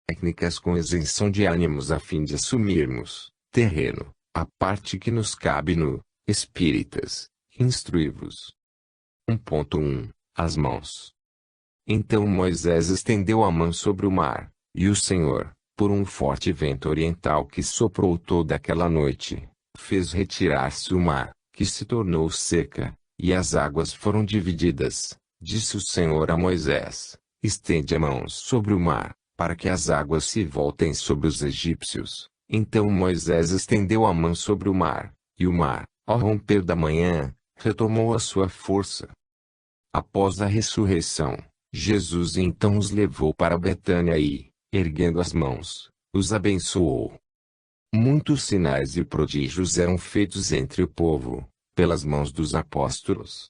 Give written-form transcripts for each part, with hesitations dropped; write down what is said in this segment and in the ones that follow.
técnicas com isenção de ânimos a fim de assumirmos, terreno, a parte que nos cabe no Espíritas, instruí-vos. 1.1 As mãos. Então Moisés estendeu a mão sobre o mar, e o Senhor, por um forte vento oriental que soprou toda aquela noite, fez retirar-se o mar, que se tornou seca, e as águas foram divididas. Disse o Senhor a Moisés: estende a mão sobre o mar, para que as águas se voltem sobre os egípcios. Então Moisés estendeu a mão sobre o mar, e o mar, ao romper da manhã, retomou a sua força. Após a ressurreição, Jesus então os levou para Betânia e, erguendo as mãos, os abençoou. Muitos sinais e prodígios eram feitos entre o povo, pelas mãos dos apóstolos.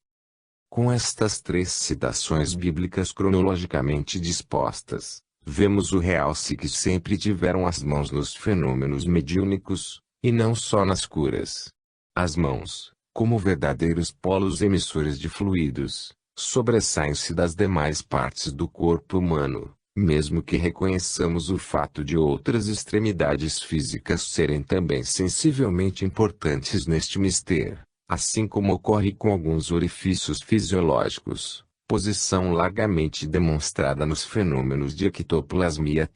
Com estas três citações bíblicas cronologicamente dispostas, vemos o realce que sempre tiveram as mãos nos fenômenos mediúnicos, e não só nas curas. As mãos, como verdadeiros polos emissores de fluidos, sobressaem-se das demais partes do corpo humano, mesmo que reconheçamos o fato de outras extremidades físicas serem também sensivelmente importantes neste mistério, assim como ocorre com alguns orifícios fisiológicos, posição largamente demonstrada nos fenômenos de ectoplasmia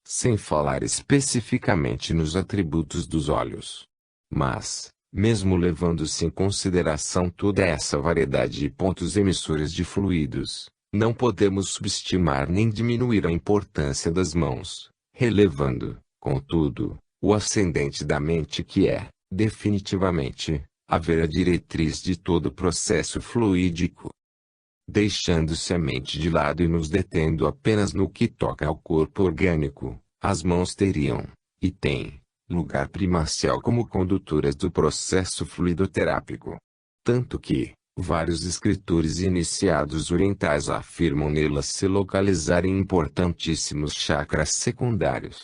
sem falar especificamente nos atributos dos olhos. Mas, mesmo levando-se em consideração toda essa variedade de pontos emissores de fluidos, não podemos subestimar nem diminuir a importância das mãos, relevando, contudo, o ascendente da mente que é, definitivamente, a vera diretriz de todo o processo fluídico. Deixando-se a mente de lado e nos detendo apenas no que toca ao corpo orgânico, as mãos teriam, e têm, lugar primacial como condutoras do processo fluidoterápico. Tanto que, vários escritores iniciados orientais afirmam nelas se localizarem importantíssimos chakras secundários.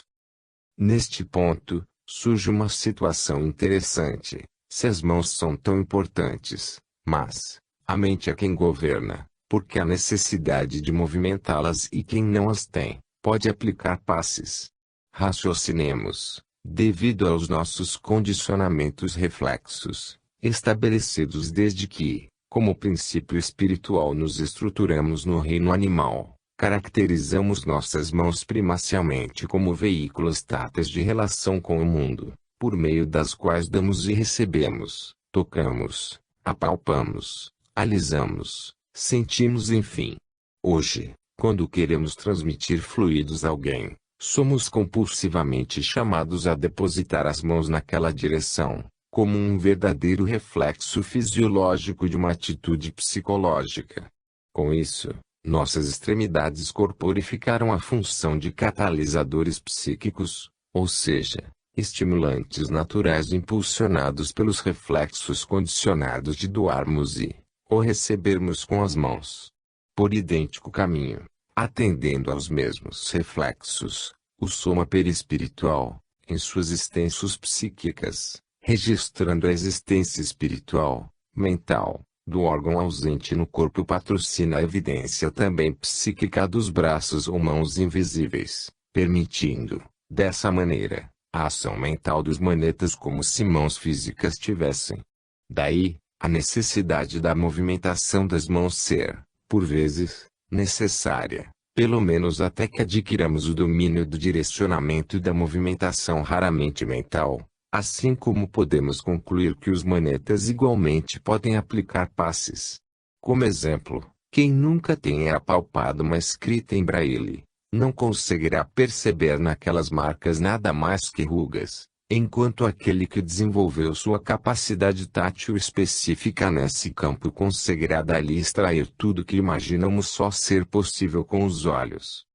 Neste ponto, surge uma situação interessante. Se as mãos são tão importantes, mas a mente é quem governa, porque há necessidade de movimentá-las e quem não as tem, pode aplicar passes. Raciocinemos, devido aos nossos condicionamentos reflexos, estabelecidos desde que, como princípio espiritual nos estruturamos no reino animal, caracterizamos nossas mãos primacialmente como veículos táteis de relação com o mundo, por meio das quais damos e recebemos, tocamos, apalpamos, alisamos, sentimos enfim. Hoje, quando queremos transmitir fluidos a alguém, somos compulsivamente chamados a depositar as mãos naquela direção, como um verdadeiro reflexo fisiológico de uma atitude psicológica. Com isso, nossas extremidades corporificaram a função de catalisadores psíquicos, ou seja, estimulantes naturais impulsionados pelos reflexos condicionados de doarmos ou recebermos com as mãos. Por idêntico caminho, atendendo aos mesmos reflexos, o soma perispiritual, em suas extensões psíquicas, registrando a existência espiritual, mental, do órgão ausente no corpo patrocina a evidência também psíquica dos braços ou mãos invisíveis, permitindo, dessa maneira, a ação mental dos manetas como se mãos físicas tivessem. Daí, a necessidade da movimentação das mãos ser, por vezes, necessária, pelo menos até que adquiramos o domínio do direcionamento e da movimentação raramente mental, assim como podemos concluir que os manetas igualmente podem aplicar passes. Como exemplo, quem nunca tenha apalpado uma escrita em braille, não conseguirá perceber naquelas marcas nada mais que rugas, enquanto aquele que desenvolveu sua capacidade tátil específica nesse campo conseguirá dali extrair tudo que imaginamos só ser possível com os olhos.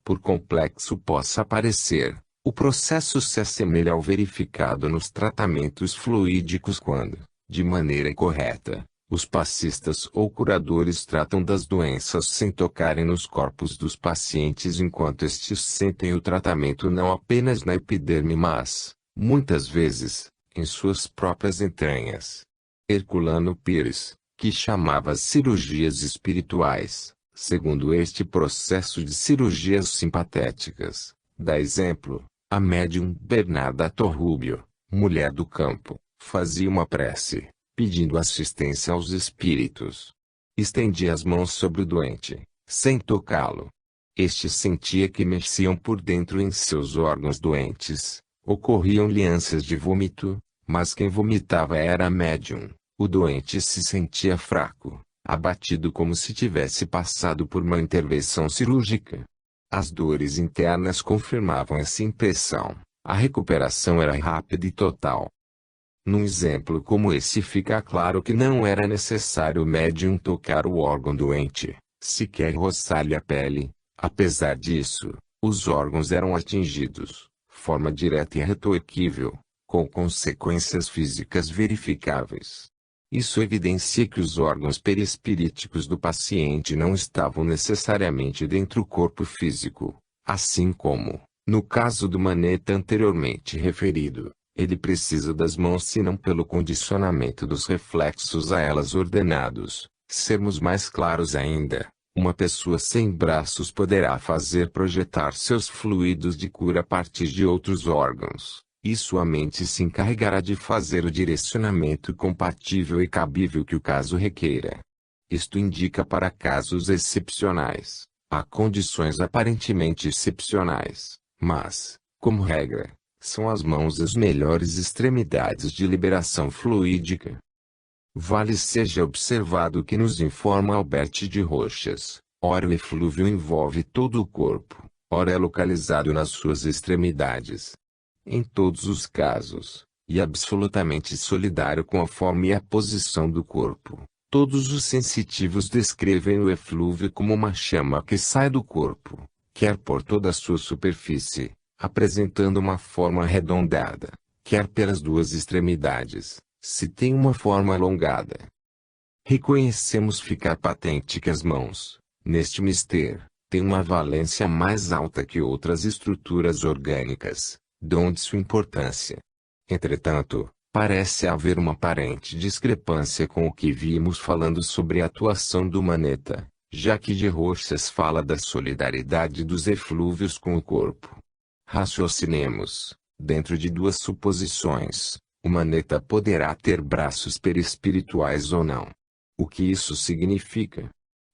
Por complexo possa parecer, o processo se assemelha ao verificado nos tratamentos fluídicos quando, de maneira correta, os passistas ou curadores tratam das doenças sem tocarem nos corpos dos pacientes enquanto estes sentem o tratamento não apenas na epiderme mas, muitas vezes, em suas próprias entranhas. Herculano Pires, que chamava as cirurgias espirituais, Segundo este processo de cirurgias simpatéticas, dá exemplo, a médium Bernarda Torrubio, mulher do campo, fazia uma prece, pedindo assistência aos espíritos. Estendia as mãos sobre o doente, sem tocá-lo. Este sentia que mexiam por dentro em seus órgãos doentes, ocorriam-lhe ânsias de vômito, mas quem vomitava era a médium. O doente se sentia fraco, abatido como se tivesse passado por uma intervenção cirúrgica. As dores internas confirmavam essa impressão. A recuperação era rápida e total. Num exemplo como esse fica claro que não era necessário o médium tocar o órgão doente, sequer roçar-lhe a pele. Apesar disso, os órgãos eram atingidos, forma direta e irretroerguível, com consequências físicas verificáveis. Isso evidencia que os órgãos perispiríticos do paciente não estavam necessariamente dentro do corpo físico, assim como, no caso do maneta anteriormente referido, ele precisa das mãos senão pelo condicionamento dos reflexos a elas ordenados. Sermos mais claros ainda, uma pessoa sem braços poderá fazer projetar seus fluidos de cura a partir de outros órgãos, e sua mente se encarregará de fazer o direcionamento compatível e cabível que o caso requeira. Isto indica para casos excepcionais, há condições aparentemente excepcionais, mas, como regra, são as mãos as melhores extremidades de liberação fluídica. Vale seja observado que nos informa Albert de Rochas, ora o eflúvio envolve todo o corpo, ora é localizado nas suas extremidades. Em todos os casos, e absolutamente solidário com a forma e a posição do corpo, todos os sensitivos descrevem o eflúvio como uma chama que sai do corpo, quer por toda a sua superfície, apresentando uma forma arredondada, quer pelas duas extremidades, se tem uma forma alongada. Reconhecemos ficar patente que as mãos, neste mister, têm uma valência mais alta que outras estruturas orgânicas, donde sua importância. Entretanto, parece haver uma aparente discrepância com o que vimos falando sobre a atuação do maneta, já que de Rochas fala da solidariedade dos eflúvios com o corpo. Raciocinemos, dentro de duas suposições. O maneta poderá ter braços perispirituais ou não. O que isso significa?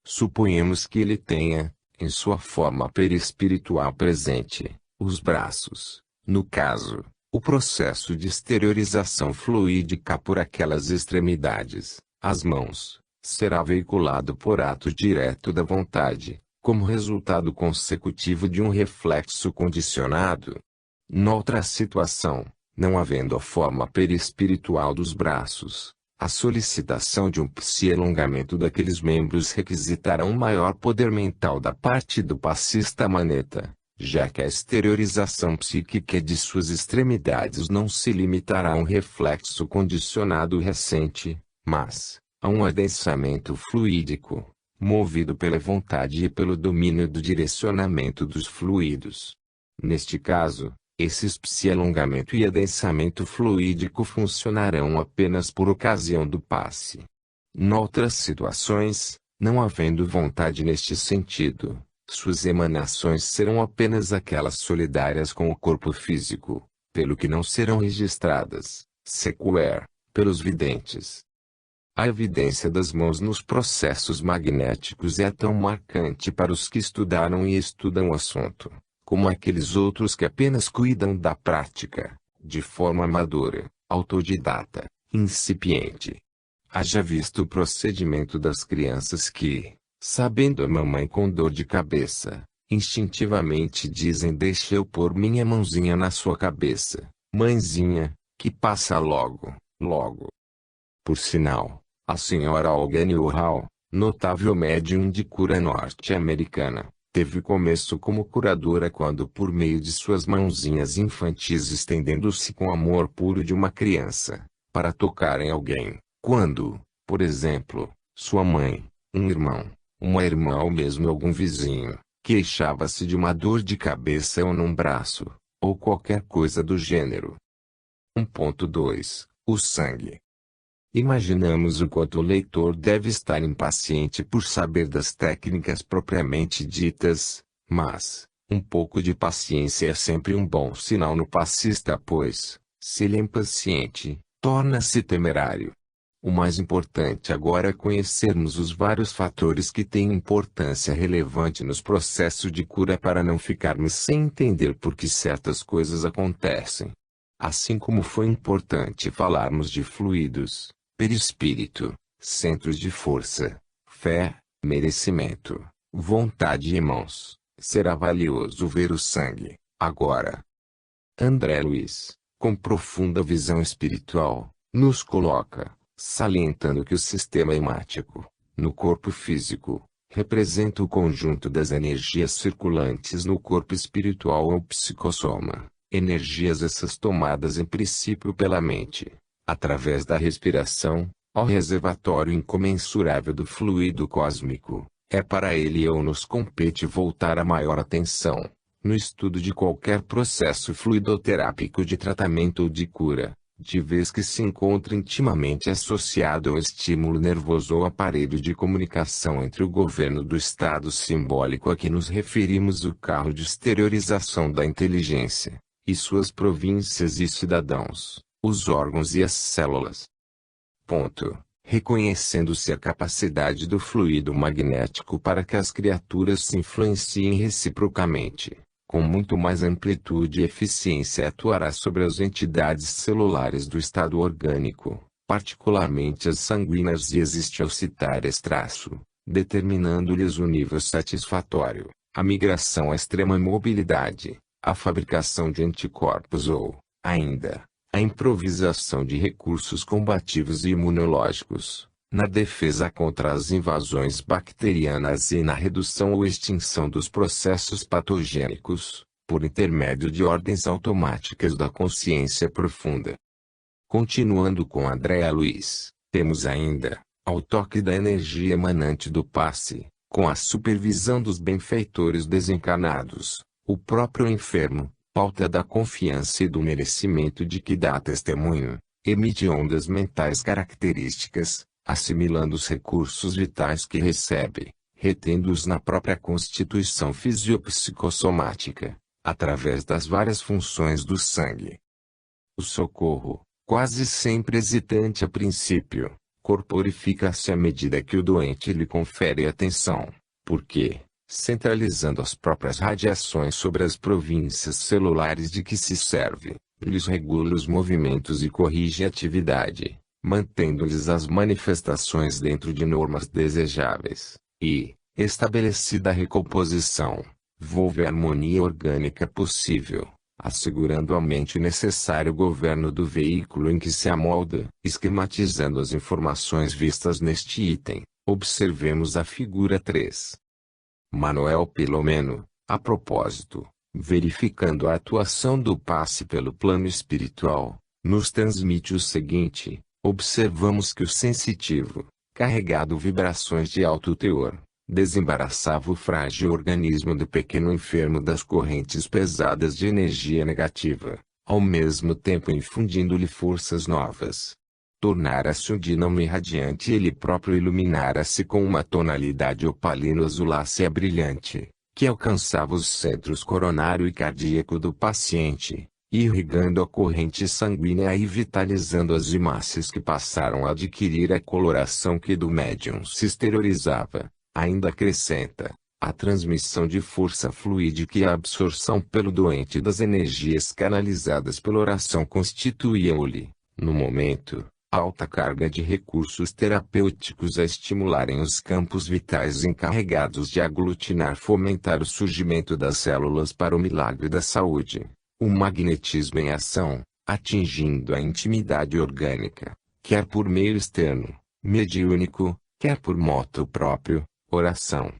Suponhamos que ele tenha, em sua forma perispiritual presente, os braços. No caso, o processo de exteriorização fluídica por aquelas extremidades, as mãos, será veiculado por ato direto da vontade, como resultado consecutivo de um reflexo condicionado. Noutra situação, não havendo a forma perispiritual dos braços, a solicitação de um psi-alongamento daqueles membros requisitará um maior poder mental da parte do passista maneta, já que a exteriorização psíquica de suas extremidades não se limitará a um reflexo condicionado recente, mas a um adensamento fluídico, movido pela vontade e pelo domínio do direcionamento dos fluidos. Neste caso, esses psi-alongamento e adensamento fluídico funcionarão apenas por ocasião do passe. Noutras situações, não havendo vontade neste sentido, suas emanações serão apenas aquelas solidárias com o corpo físico, pelo que não serão registradas, sequer, pelos videntes. A evidência das mãos nos processos magnéticos é tão marcante para os que estudaram e estudam o assunto, como aqueles outros que apenas cuidam da prática, de forma amadora, autodidata, incipiente. Haja visto o procedimento das crianças que, sabendo a mamãe com dor de cabeça, instintivamente dizem: deixa eu pôr minha mãozinha na sua cabeça, mãezinha, que passa logo, logo. Por sinal, a senhora Olga Newhall, notável médium de cura norte-americana, teve começo como curadora quando, por meio de suas mãozinhas infantis estendendo-se com amor puro de uma criança, para tocar em alguém, quando, por exemplo, sua mãe, um irmão, uma irmã ou mesmo algum vizinho, queixava-se de uma dor de cabeça ou num braço, ou qualquer coisa do gênero. 1.2 O sangue. Imaginamos o quanto o leitor deve estar impaciente por saber das técnicas propriamente ditas, mas um pouco de paciência é sempre um bom sinal no passista, pois, se ele é impaciente, torna-se temerário. O mais importante agora é conhecermos os vários fatores que têm importância relevante nos processos de cura para não ficarmos sem entender por que certas coisas acontecem. Assim como foi importante falarmos de fluidos, perispírito, centros de força, fé, merecimento, vontade e mãos, será valioso ver o sangue, agora. André Luiz, com profunda visão espiritual, nos coloca, salientando que o sistema hemático, no corpo físico, representa o conjunto das energias circulantes no corpo espiritual ou psicossoma, energias essas tomadas em princípio pela mente, através da respiração, ao reservatório incomensurável do fluido cósmico. É para ele ou nos compete voltar a maior atenção, no estudo de qualquer processo fluidoterápico de tratamento ou de cura, de vez que se encontra intimamente associado ao estímulo nervoso ou aparelho de comunicação entre o governo do estado simbólico a que nos referimos, o carro de exteriorização da inteligência, e suas províncias e cidadãos, os órgãos e as células. Ponto. Reconhecendo-se a capacidade do fluido magnético para que as criaturas se influenciem reciprocamente, com muito mais amplitude e eficiência atuará sobre as entidades celulares do estado orgânico, particularmente as sanguíneas, e existe ao citar esse traço, determinando-lhes o nível satisfatório, a migração à extrema mobilidade, a fabricação de anticorpos ou, ainda, a improvisação de recursos combativos e imunológicos, na defesa contra as invasões bacterianas e na redução ou extinção dos processos patogênicos, por intermédio de ordens automáticas da consciência profunda. Continuando com André Luiz, temos ainda, ao toque da energia emanante do passe, com a supervisão dos benfeitores desencarnados, o próprio enfermo, pauta da confiança e do merecimento de que dá testemunho, emite ondas mentais características, assimilando os recursos vitais que recebe, retendo-os na própria constituição fisiopsicossomática, através das várias funções do sangue. O socorro, quase sempre hesitante a princípio, corporifica-se à medida que o doente lhe confere atenção, porque, centralizando as próprias radiações sobre as províncias celulares de que se serve, lhes regula os movimentos e corrige a atividade, mantendo-lhes as manifestações dentro de normas desejáveis, e, estabelecida a recomposição, volve a harmonia orgânica possível, assegurando à mente o necessário governo do veículo em que se amolda. Esquematizando as informações vistas neste item, observemos a figura 3. Manuel Pilomeno, a propósito, verificando a atuação do passe pelo plano espiritual, nos transmite o seguinte: observamos que o sensitivo, carregado vibrações de alto teor, desembaraçava o frágil organismo do pequeno enfermo das correntes pesadas de energia negativa, ao mesmo tempo infundindo-lhe forças novas. Tornara-se um dínamo irradiante e ele próprio iluminara-se com uma tonalidade opalino-azulácea brilhante, que alcançava os centros coronário e cardíaco do paciente, irrigando a corrente sanguínea e vitalizando as hemácias que passaram a adquirir a coloração que do médium se exteriorizava. Ainda acrescenta, a transmissão de força fluídica e a absorção pelo doente das energias canalizadas pela oração constituíam-lhe, no momento, alta carga de recursos terapêuticos a estimularem os campos vitais encarregados de fomentar o surgimento das células para o milagre da saúde, o magnetismo em ação, atingindo a intimidade orgânica, quer por meio externo, mediúnico, quer por moto próprio, oração.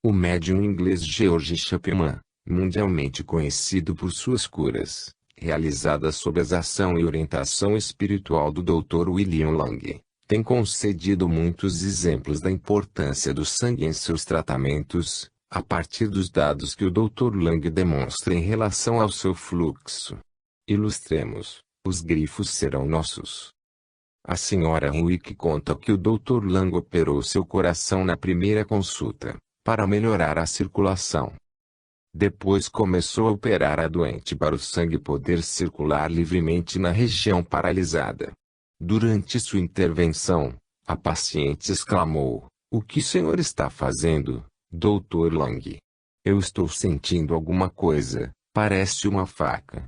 O médium inglês George Chapman, mundialmente conhecido por suas curas, realizadas sob a ação e orientação espiritual do Dr. William Lang, tem concedido muitos exemplos da importância do sangue em seus tratamentos, a partir dos dados que o Dr. Lang demonstra em relação ao seu fluxo. Ilustremos, os grifos serão nossos. A senhora Wick conta que o Dr. Lang operou seu coração na primeira consulta, para melhorar a circulação. Depois começou a operar a doente para o sangue poder circular livremente na região paralisada. Durante sua intervenção, a paciente exclamou: "O que o senhor está fazendo, Dr. Lang?" "Eu estou sentindo alguma coisa, parece uma faca."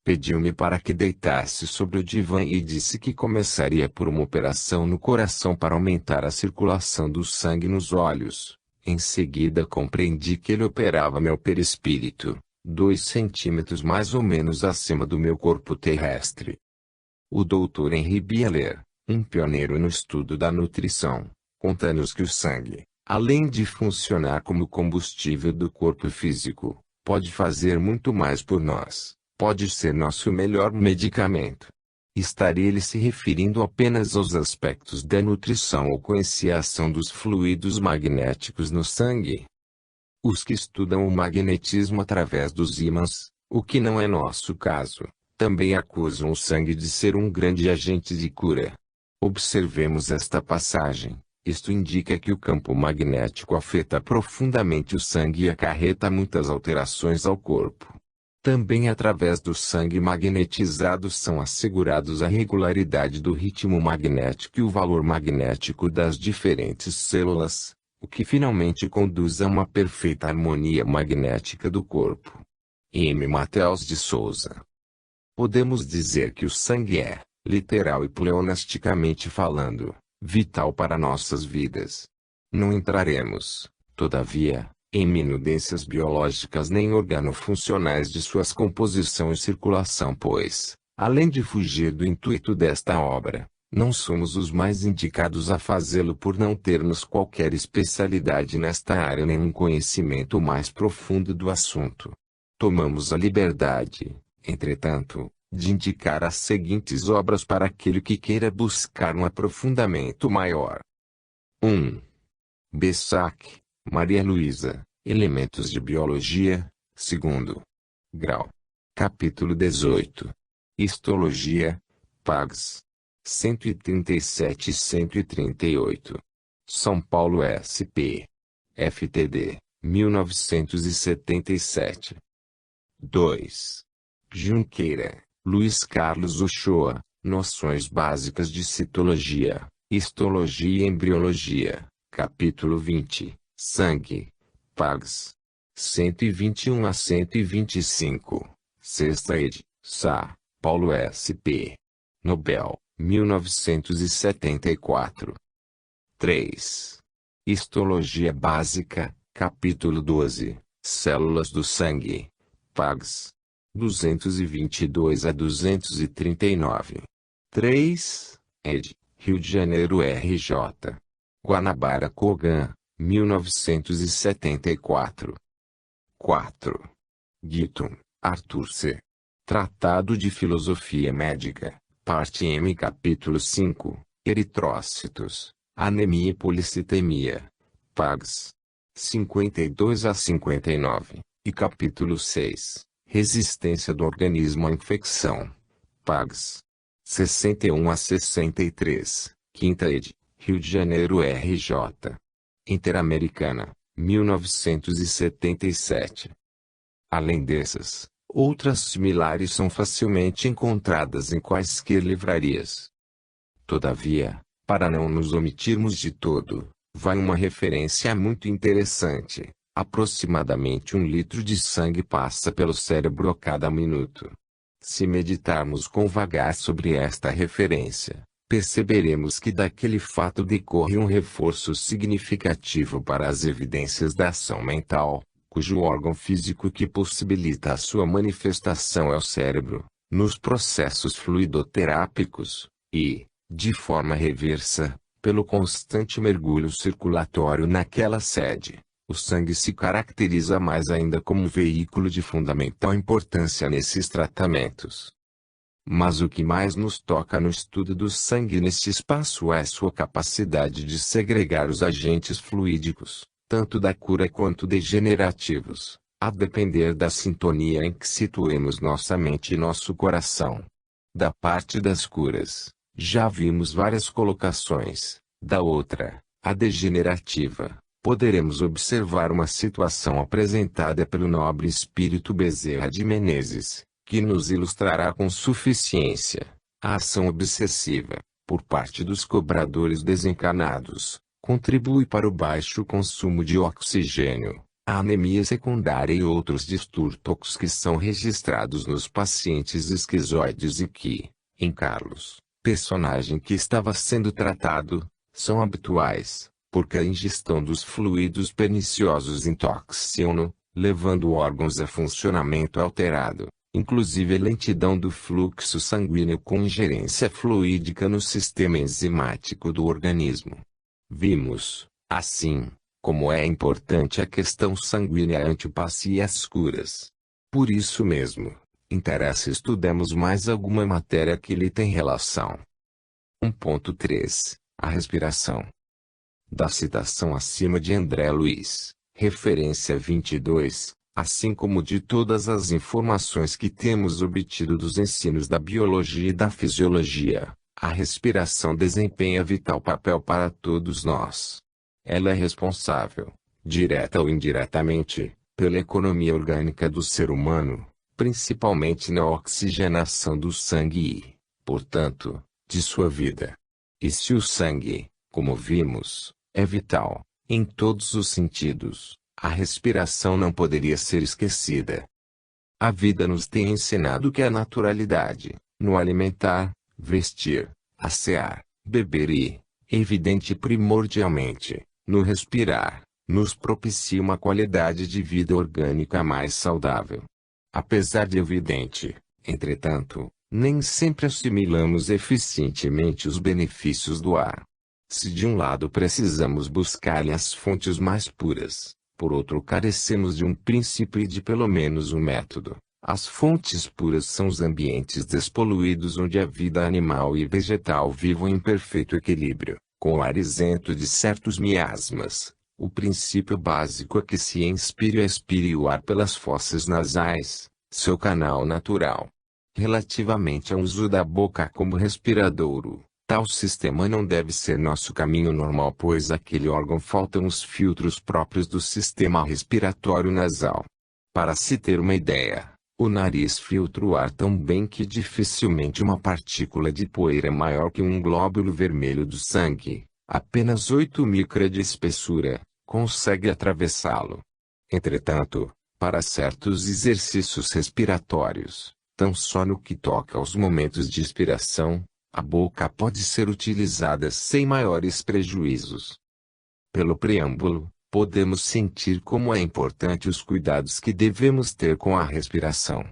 Pediu-me para que deitasse sobre o divã e disse que começaria por uma operação no coração para aumentar a circulação do sangue nos olhos. Em seguida compreendi que ele operava meu perispírito, 2 centímetros mais ou menos acima do meu corpo terrestre. O Dr. Henry Bieler, um pioneiro no estudo da nutrição, conta-nos que o sangue, além de funcionar como combustível do corpo físico, pode fazer muito mais por nós, pode ser nosso melhor medicamento. Estaria ele se referindo apenas aos aspectos da nutrição ou conhecia a ação dos fluidos magnéticos no sangue? Os que estudam o magnetismo através dos ímãs, o que não é nosso caso, também acusam o sangue de ser um grande agente de cura. Observemos esta passagem. Isto indica que o campo magnético afeta profundamente o sangue e acarreta muitas alterações ao corpo. Também através do sangue magnetizado são assegurados a regularidade do ritmo magnético e o valor magnético das diferentes células, o que finalmente conduz a uma perfeita harmonia magnética do corpo. M. Matheus de Souza. Podemos dizer que o sangue é, literal e pleonasticamente falando, vital para nossas vidas. Não entraremos, todavia, em minudências biológicas nem organofuncionais de suas composição e circulação pois, além de fugir do intuito desta obra, não somos os mais indicados a fazê-lo por não termos qualquer especialidade nesta área nem um conhecimento mais profundo do assunto. Tomamos a liberdade, entretanto, de indicar as seguintes obras para aquele que queira buscar um aprofundamento maior. 1. Bessac, Maria Luísa, Elementos de Biologia, 2º grau. Capítulo 18. Histologia, Pags. 137 e 138. São Paulo SP. FTD, 1977. 2. Junqueira, Luiz Carlos Uchoa, Noções Básicas de Citologia, Histologia e Embriologia, Capítulo 20, Sangue, Pags. 121 a 125, Sexta ed., Sá, Paulo SP. Nobel, 1974. 3. Histologia Básica, Capítulo 12, Células do Sangue, Pags. 222 a 239. 3. ed., Rio de Janeiro RJ. Guanabara Kogan, 1974. 4. Gitton, Arthur C. Tratado de Filosofia Médica, Parte M. Capítulo 5, Eritrócitos, Anemia e Policitemia, Pags. 52 a 59, e Capítulo 6, Resistência do Organismo à Infecção, Pags. 61 a 63, Quinta ed., Rio de Janeiro RJ. Interamericana, 1977. Além dessas, outras similares são facilmente encontradas em quaisquer livrarias. Todavia, para não nos omitirmos de todo, vai uma referência muito interessante. Aproximadamente 1 litro de sangue passa pelo cérebro a cada minuto. Se meditarmos com vagar sobre esta referência, perceberemos que daquele fato decorre um reforço significativo para as evidências da ação mental, cujo órgão físico que possibilita a sua manifestação é o cérebro, nos processos fluidoterápicos, e, de forma reversa, pelo constante mergulho circulatório naquela sede. O sangue se caracteriza mais ainda como um veículo de fundamental importância nesses tratamentos. Mas o que mais nos toca no estudo do sangue neste espaço é sua capacidade de segregar os agentes fluídicos, tanto da cura quanto degenerativos, a depender da sintonia em que situemos nossa mente e nosso coração. Da parte das curas, Já vimos várias colocações. Da outra, a degenerativa, poderemos observar uma situação apresentada pelo nobre espírito Bezerra de Menezes, que nos ilustrará com suficiência. A ação obsessiva, por parte dos cobradores desencarnados, contribui para o baixo consumo de oxigênio, a anemia secundária e outros distúrbios que são registrados nos pacientes esquizoides e que, em Carlos, personagem que estava sendo tratado, são habituais, porque a ingestão dos fluidos perniciosos intoxicam-no, levando órgãos a funcionamento alterado, inclusive a lentidão do fluxo sanguíneo com ingerência fluídica no sistema enzimático do organismo. Vimos, assim, como é importante a questão sanguínea antipatia e as curas. Por isso mesmo, interessa estudemos mais alguma matéria que lhe tem relação. 1.3 A respiração. Da citação acima de André Luiz, referência 22, assim como de todas as informações que temos obtido dos ensinos da biologia e da fisiologia, a respiração desempenha vital papel para todos nós. Ela é responsável, direta ou indiretamente, pela economia orgânica do ser humano, principalmente na oxigenação do sangue e, portanto, de sua vida. E se o sangue, como vimos, é vital, em todos os sentidos, a respiração não poderia ser esquecida. A vida nos tem ensinado que a naturalidade, no alimentar, vestir, assear, beber e, evidente primordialmente, no respirar, nos propicia uma qualidade de vida orgânica mais saudável. Apesar de evidente, entretanto, nem sempre assimilamos eficientemente os benefícios do ar. Se de um lado precisamos buscar-lhe as fontes mais puras, por outro carecemos de um princípio e de pelo menos um método. As fontes puras são os ambientes despoluídos onde a vida animal e vegetal vivem em perfeito equilíbrio, com o ar isento de certos miasmas. O princípio básico é que se inspire e expire o ar pelas fossas nasais, seu canal natural. Relativamente ao uso da boca como respiradouro, tal sistema não deve ser nosso caminho normal, pois àquele órgão faltam os filtros próprios do sistema respiratório nasal. Para se ter uma ideia, o nariz filtra o ar tão bem que dificilmente uma partícula de poeira maior que um glóbulo vermelho do sangue, apenas 8 micra de espessura, consegue atravessá-lo. Entretanto, para certos exercícios respiratórios, tão só no que toca aos momentos de expiração, a boca pode ser utilizada sem maiores prejuízos. Pelo preâmbulo, podemos sentir como é importante os cuidados que devemos ter com a respiração.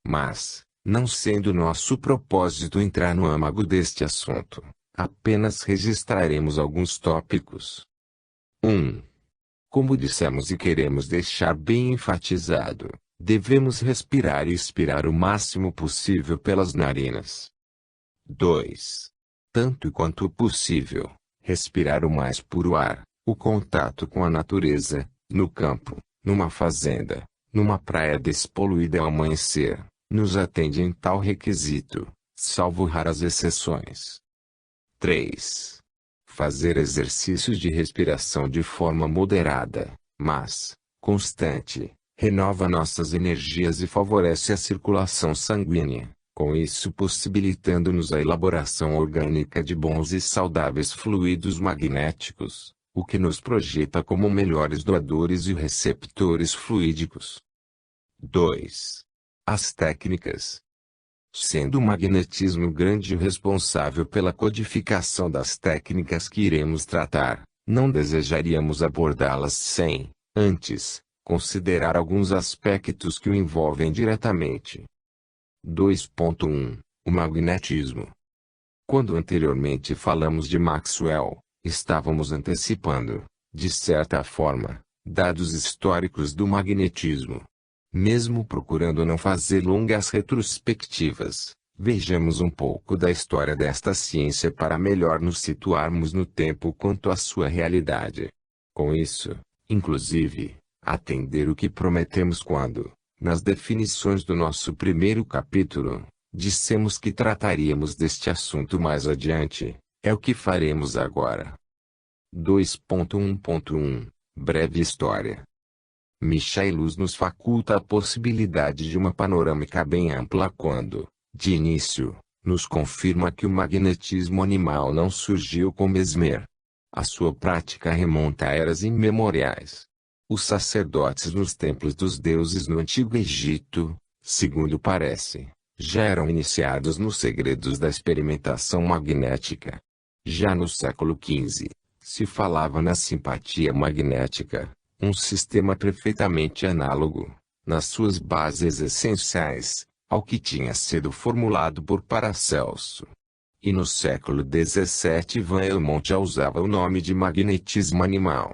Mas, não sendo nosso propósito entrar no âmago deste assunto, apenas registraremos alguns tópicos. 1. Como dissemos e queremos deixar bem enfatizado, devemos respirar e expirar o máximo possível pelas narinas. 2. Tanto quanto possível, respirar o mais puro ar, o contato com a natureza, no campo, numa fazenda, numa praia despoluída ao amanhecer, nos atende em tal requisito, salvo raras exceções. 3. Fazer exercícios de respiração de forma moderada, mas constante, renova nossas energias e favorece a circulação sanguínea, com isso possibilitando-nos a elaboração orgânica de bons e saudáveis fluidos magnéticos, o que nos projeta como melhores doadores e receptores fluídicos. 2. As técnicas. Sendo o magnetismo grande e responsável pela codificação das técnicas que iremos tratar, não desejaríamos abordá-las sem, antes, considerar alguns aspectos que o envolvem diretamente. 2.1 O magnetismo. Quando anteriormente falamos de Maxwell, estávamos antecipando, de certa forma, dados históricos do magnetismo. Mesmo procurando não fazer longas retrospectivas, vejamos um pouco da história desta ciência para melhor nos situarmos no tempo quanto à sua realidade. Com isso, inclusive, atender o que prometemos quando, nas definições do nosso primeiro capítulo, Dissemos que trataríamos deste assunto mais adiante, é o que faremos agora. 2.1.1 Breve História. Michaelis nos faculta a possibilidade de uma panorâmica bem ampla quando, de início, nos confirma que o magnetismo animal não surgiu com Mesmer. A sua prática remonta a eras imemoriais. Os sacerdotes nos templos dos deuses no Antigo Egito, segundo parece, já eram iniciados nos segredos da experimentação magnética. Já no século XV, se falava na simpatia magnética, um sistema perfeitamente análogo, nas suas bases essenciais, ao que tinha sido formulado por Paracelso. E no século XVII Van Helmont já usava o nome de magnetismo animal.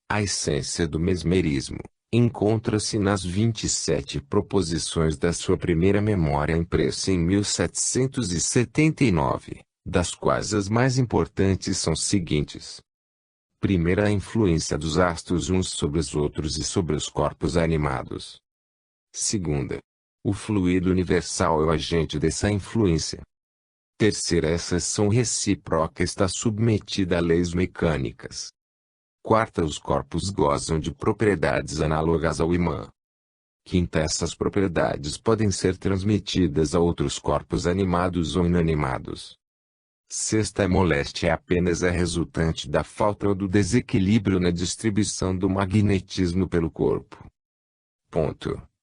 A essência do mesmerismo encontra-se nas 27 proposições da sua primeira memória impressa em 1779, das quais as mais importantes são as seguintes. Primeira, a influência dos astros uns sobre os outros e sobre os corpos animados. Segunda, o fluido universal é o agente dessa influência. Terceira, essa ação recíproca está submetida a leis mecânicas. Quarta, os corpos gozam de propriedades análogas ao imã. Quinta, essas propriedades podem ser transmitidas a outros corpos animados ou inanimados. Sexta, a moléstia é apenas a resultante da falta ou do desequilíbrio na distribuição do magnetismo pelo corpo.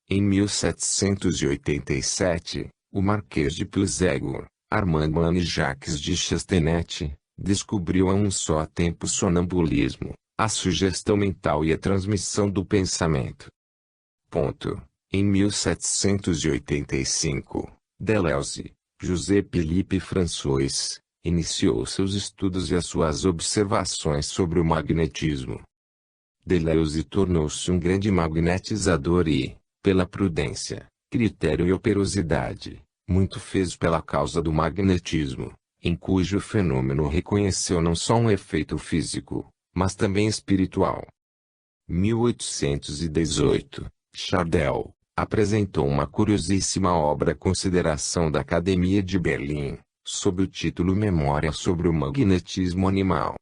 Em 1787, o Marquês de Puységur, Armand Jacques de Chastenet, descobriu a um só tempo o sonambulismo, a sugestão mental e a transmissão do pensamento. Em 1785, Deleuze, José-Philippe François, iniciou seus estudos e as suas observações sobre o magnetismo. Deleuze tornou-se um grande magnetizador e, pela prudência, critério e operosidade, muito fez pela causa do magnetismo, em cujo fenômeno reconheceu não só um efeito físico, mas também espiritual. 1818, Chardel apresentou uma curiosíssima obra Consideração da Academia de Berlim, sob o título Memória sobre o Magnetismo Animal.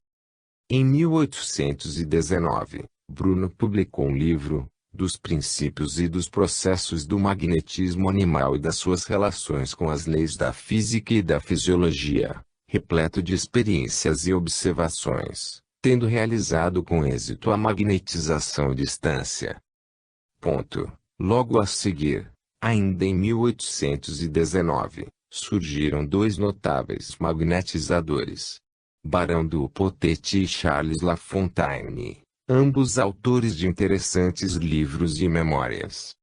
Em 1819, Bruno publicou um livro, Dos Princípios e dos Processos do Magnetismo Animal e das suas relações com as leis da física e da fisiologia, repleto de experiências e observações, tendo realizado com êxito a magnetização à distância. Logo a seguir, ainda em 1819, surgiram dois notáveis magnetizadores, Barão du Potet e Charles Lafontaine, ambos autores de interessantes livros e memórias.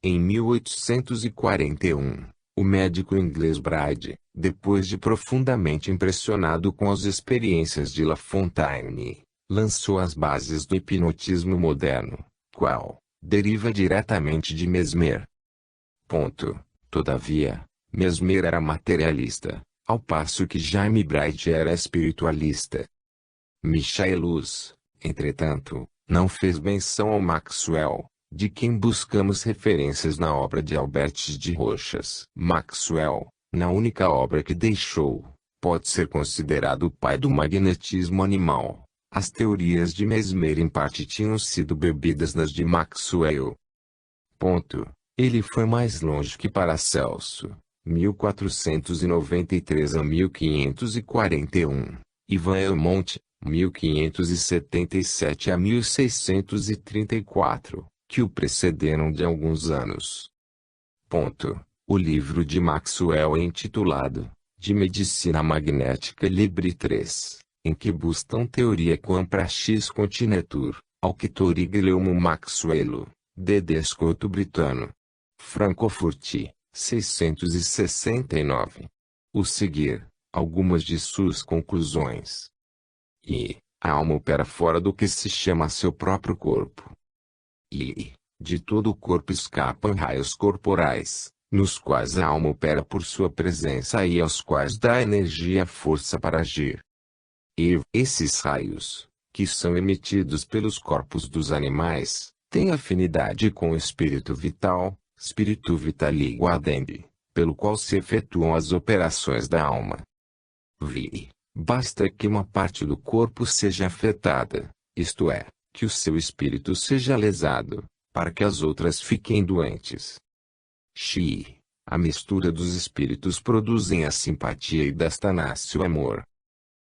Em 1841, o médico inglês Bride, depois de profundamente impressionado com as experiências de Lafontaine, lançou as bases do hipnotismo moderno, qual deriva diretamente de Mesmer. Todavia, Mesmer era materialista, ao passo que Jaime Bride era espiritualista. Michaelis, entretanto, não fez menção ao Maxwell, de quem buscamos referências na obra de Albert de Rochas. Maxwell, na única obra que deixou, pode ser considerado o pai do magnetismo animal. As teorias de Mesmer em parte tinham sido bebidas nas de Maxwell. Ele foi mais longe que Paracelso, 1493 a 1541, e Van Helmont, 1577 a 1634, que o precederam de alguns anos. O livro de Maxwell é intitulado De Medicina Magnética Libre 3, em que buscam teoria quam praxis continetur, auctori Guilherme Maxwell, de Descoto Britano. Frankfurt, 669. O seguir, algumas de suas conclusões. A alma opera fora do que se chama seu próprio corpo. De todo o corpo escapam raios corporais, nos quais a alma opera por sua presença e aos quais dá energia e força para agir. Esses raios, que são emitidos pelos corpos dos animais, têm afinidade com o espírito vital, Spiritu vitali guadende, pelo qual se efetuam as operações da alma. Vi. Basta que uma parte do corpo seja afetada, isto é, que o seu espírito seja lesado, para que as outras fiquem doentes. Xi. A mistura dos espíritos produzem a simpatia e desta nasce o amor.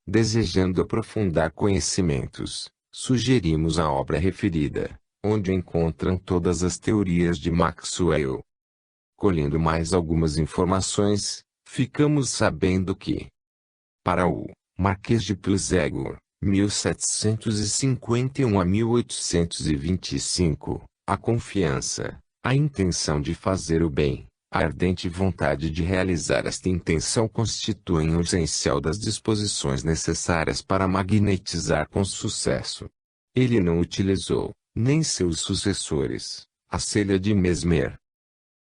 Desejando aprofundar conhecimentos, sugerimos a obra referida, onde encontram todas as teorias de Maxwell. Colhendo mais algumas informações, ficamos sabendo que, para o Marquês de Puysegur, 1751 a 1825, a confiança, a intenção de fazer o bem, a ardente vontade de realizar esta intenção constituem o essencial das disposições necessárias para magnetizar com sucesso. Ele não utilizou, nem seus sucessores, a selha de Mesmer.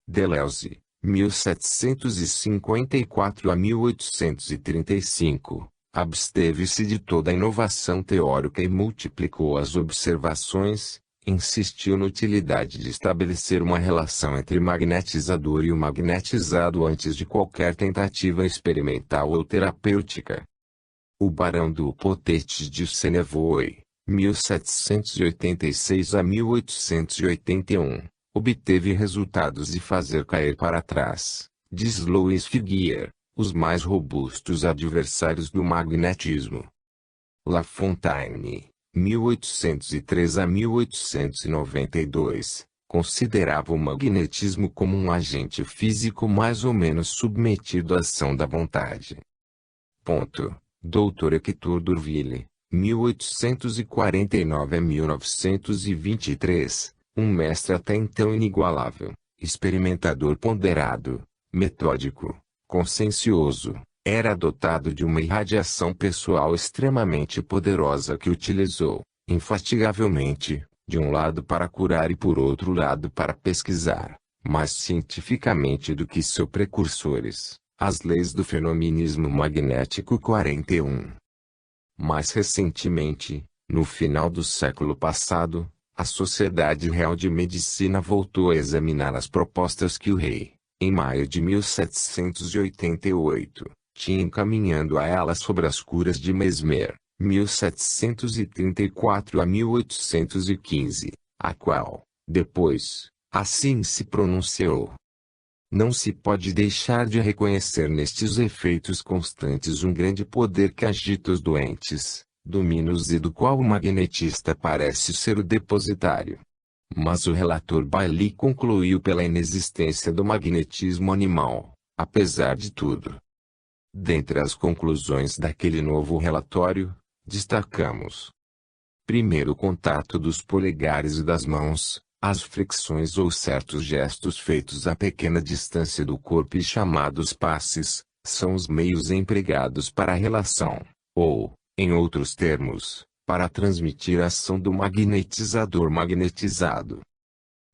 Deleuze, 1754 a 1835, absteve-se de toda inovação teórica e multiplicou as observações, insistiu na utilidade de estabelecer uma relação entre magnetizador e o magnetizado antes de qualquer tentativa experimental ou terapêutica. O Barão do Potete de Senevoi, 1786 a 1881, obteve resultados de fazer cair para trás, diz Louis Figuier, os mais robustos adversários do magnetismo. La Fontaine, 1803 a 1892, considerava o magnetismo como um agente físico mais ou menos submetido à ação da vontade. Dr. Hector D'Urville, 1849 a 1923, um mestre até então inigualável, experimentador ponderado, metódico, consciencioso, era dotado de uma irradiação pessoal extremamente poderosa que utilizou, infatigavelmente, de um lado para curar e por outro lado para pesquisar, mais cientificamente do que seus precursores, as leis do fenomenismo magnético 41. Mais recentemente, no final do século passado, a Sociedade Real de Medicina voltou a examinar as propostas que o rei, em maio de 1788, tinha encaminhando a ela sobre as curas de Mesmer, 1734 a 1815, a qual, depois, assim se pronunciou. Não se pode deixar de reconhecer nestes efeitos constantes um grande poder que agita os doentes, domina-os e do qual o magnetista parece ser o depositário. Mas o relator Bailly concluiu pela inexistência do magnetismo animal, apesar de tudo. Dentre as conclusões daquele novo relatório, destacamos: primeiro, o contato dos polegares e das mãos, as fricções ou certos gestos feitos a pequena distância do corpo e chamados passes, são os meios empregados para a relação, ou, em outros termos, para transmitir a ação do magnetizador magnetizado.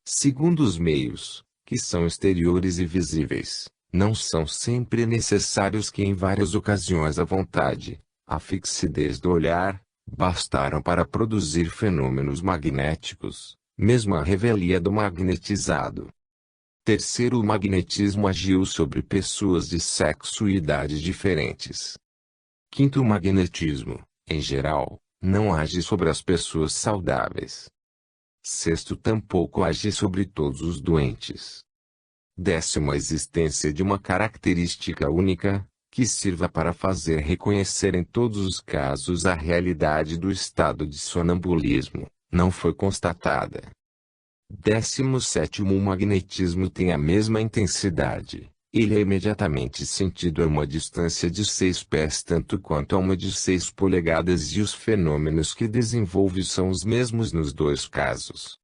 Segundo, os meios, que são exteriores e visíveis, não são sempre necessários que em várias ocasiões a vontade, a fixidez do olhar, bastaram para produzir fenômenos magnéticos, mesmo a revelia do magnetizado. Terceiro, o magnetismo agiu sobre pessoas de sexo e idade diferentes. Quinto, o magnetismo, em geral, não age sobre as pessoas saudáveis. Sexto, tampouco age sobre todos os doentes. Décimo, a existência de uma característica única, que sirva para fazer reconhecer em todos os casos a realidade do estado de sonambulismo, não foi constatada. 17º, o magnetismo tem a mesma intensidade. Ele é imediatamente sentido a uma distância de 6 pés tanto quanto a uma de 6 polegadas e os fenômenos que desenvolve são os mesmos nos dois casos.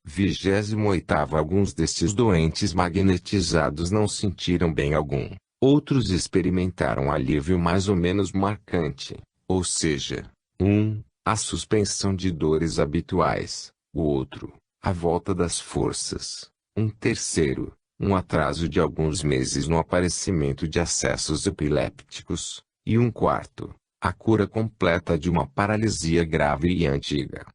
28º, alguns destes doentes magnetizados não sentiram bem algum, outros experimentaram alívio mais ou menos marcante, ou seja, a suspensão de dores habituais, o outro, a volta das forças, um terceiro, um atraso de alguns meses no aparecimento de acessos epilépticos, e um quarto, a cura completa de uma paralisia grave e antiga.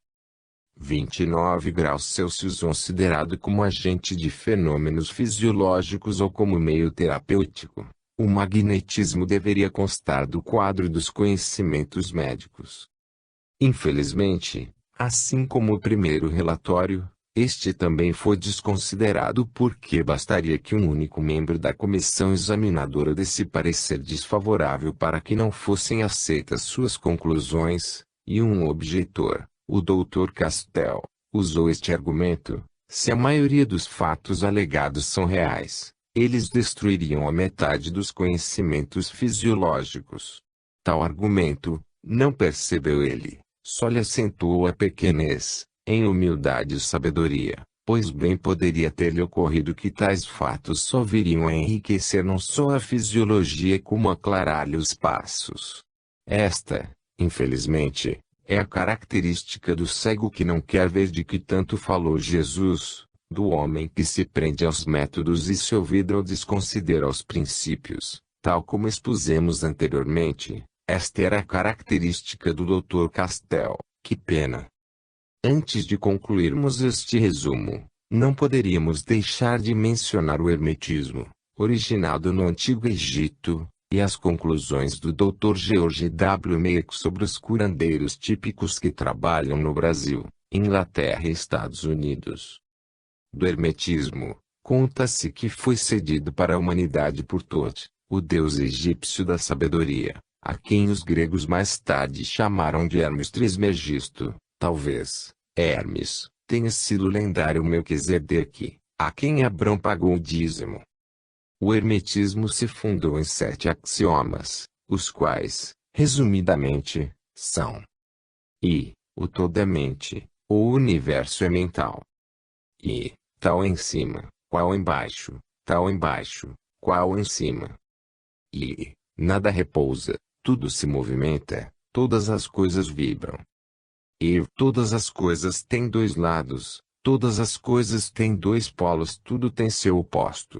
29 graus Celsius considerado como agente de fenômenos fisiológicos ou como meio terapêutico. O magnetismo deveria constar do quadro dos conhecimentos médicos. Infelizmente, assim como o primeiro relatório, este também foi desconsiderado porque bastaria que um único membro da comissão examinadora desse parecer desfavorável para que não fossem aceitas suas conclusões, e um objetor, o Dr. Castell, usou este argumento: se a maioria dos fatos alegados são reais, eles destruiriam a metade dos conhecimentos fisiológicos. Tal argumento, não percebeu ele, só lhe acentuou a pequenez, em humildade e sabedoria, pois bem poderia ter-lhe ocorrido que tais fatos só viriam a enriquecer não só a fisiologia como aclarar-lhe os passos. Esta, infelizmente, é a característica do cego que não quer ver de que tanto falou Jesus, do homem que se prende aos métodos e se olvida ou desconsidera os princípios, tal como expusemos anteriormente. Esta era a característica do Dr. Castell. Que pena! Antes de concluirmos este resumo, não poderíamos deixar de mencionar o hermetismo, originado no Antigo Egito, e as conclusões do Dr. George W. Meek sobre os curandeiros típicos que trabalham no Brasil, Inglaterra e Estados Unidos. Do hermetismo, conta-se que foi cedido para a humanidade por Thoth, o deus egípcio da sabedoria, a quem os gregos mais tarde chamaram de Hermes Trismegisto. Talvez Hermes tenha sido o lendário Melquisedeque, a quem Abrão pagou o dízimo. O hermetismo se fundou em 7 axiomas, os quais, resumidamente, são: I, o todo é mente, o universo é mental. I, tal em cima, qual embaixo, tal embaixo, qual em cima. I, nada repousa, tudo se movimenta, todas as coisas vibram. E todas as coisas têm dois lados, todas as coisas têm dois polos, tudo tem seu oposto.